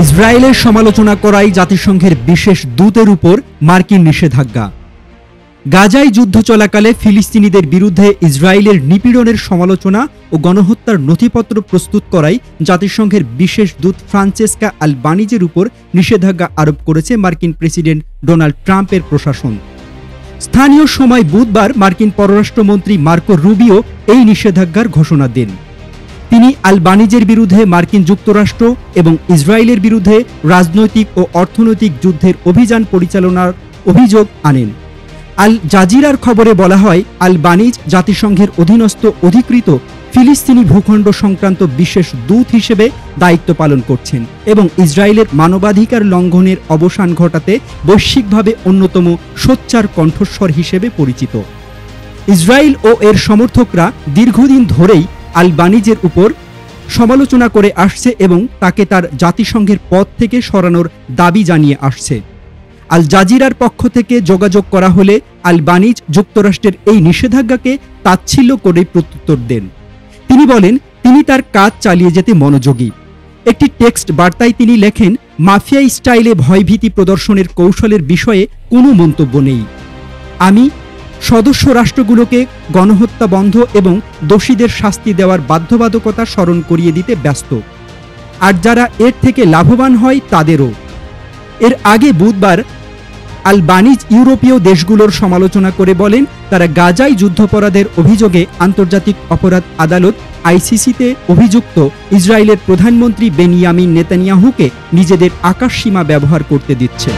ইসরায়েলের সমালোচনা করাই জাতিসংঘের বিশেষ দূতের উপর মার্কিন নিষেধাজ্ঞা। গাজায় যুদ্ধ চলাকালে ফিলিস্তিনিদের বিরুদ্ধে ইসরায়েলের নিপীড়নের সমালোচনা ও গণহত্যার নথিপত্র প্রস্তুত করাই জাতিসংঘের বিশেষ দূত ফ্রান্সেস্কা আলবানিজের উপর নিষেধাজ্ঞা আরোপ করেছে মার্কিন প্রেসিডেন্ট ডোনাল্ড ট্রাম্পের প্রশাসন। স্থানীয় সময় বুধবার মার্কিন পররাষ্ট্রমন্ত্রী মার্কো রুবিও এই নিষেধাজ্ঞার ঘোষণা দেন। তিনি আলবানিজের বিরুদ্ধে মার্কিন যুক্তরাষ্ট্র এবং ইসরায়েলের বিরুদ্ধে রাজনৈতিক ও অর্থনৈতিক যুদ্ধের অভিযান পরিচালনার অভিযোগ আনেন। আল জাজিরার খবরে বলা হয়, আলবানিজ জাতিসংঘের অধীনস্থ অধিকৃত ফিলিস্তিনি ভূখণ্ড সংক্রান্ত বিশেষ দূত হিসেবে দায়িত্ব পালন করছেন এবং ইসরায়েলের মানবাধিকার লঙ্ঘনের অবসান ঘটাতে বৈশ্বিকভাবে অন্যতম সোচ্চার কণ্ঠস্বর হিসেবে পরিচিত। ইসরায়েল ও এর সমর্থকরা দীর্ঘদিন ধরেই আলবানিজের উপর সমালোচনা করে আসছে এবং তাকে তার জাতিসংঘের পদ থেকে সরানোর দাবি জানিয়ে আসছে। আল জাজিরার পক্ষ থেকে যোগাযোগ করা হলে আলবানিজ যুক্তরাষ্ট্রের এই নিষেধাজ্ঞাকে তাচ্ছিল্য করে প্রত্যুত্তর দেন। তিনি বলেন, তিনি তার কাজ চালিয়ে যেতে মনোযোগী। একটি টেক্সট বার্তায় তিনি লেখেন, মাফিয়া স্টাইলে ভয়ভীতি প্রদর্শনের কৌশলের বিষয়ে কোনো মন্তব্য নেই। আমি সদস্য রাষ্ট্রগুলোকে গণহত্যা বন্ধ এবং দোষীদের শাস্তি দেওয়ার বাধ্যবাধকতা স্মরণ করিয়ে দিতে ব্যস্ত, আর যারা এর থেকে লাভবান হয় তাদেরও। এর আগে বুধবার আলবানিজ ইউরোপীয় দেশগুলোর সমালোচনা করে বলেন, তারা গাজায় যুদ্ধাপরাধের অভিযোগে আন্তর্জাতিক অপরাধ আদালত আইসিসিতে অভিযুক্ত ইসরায়েলের প্রধানমন্ত্রী বেনিয়ামিন নেতানিয়াহুকে নিজেদের আকাশসীমা ব্যবহার করতে দিচ্ছে।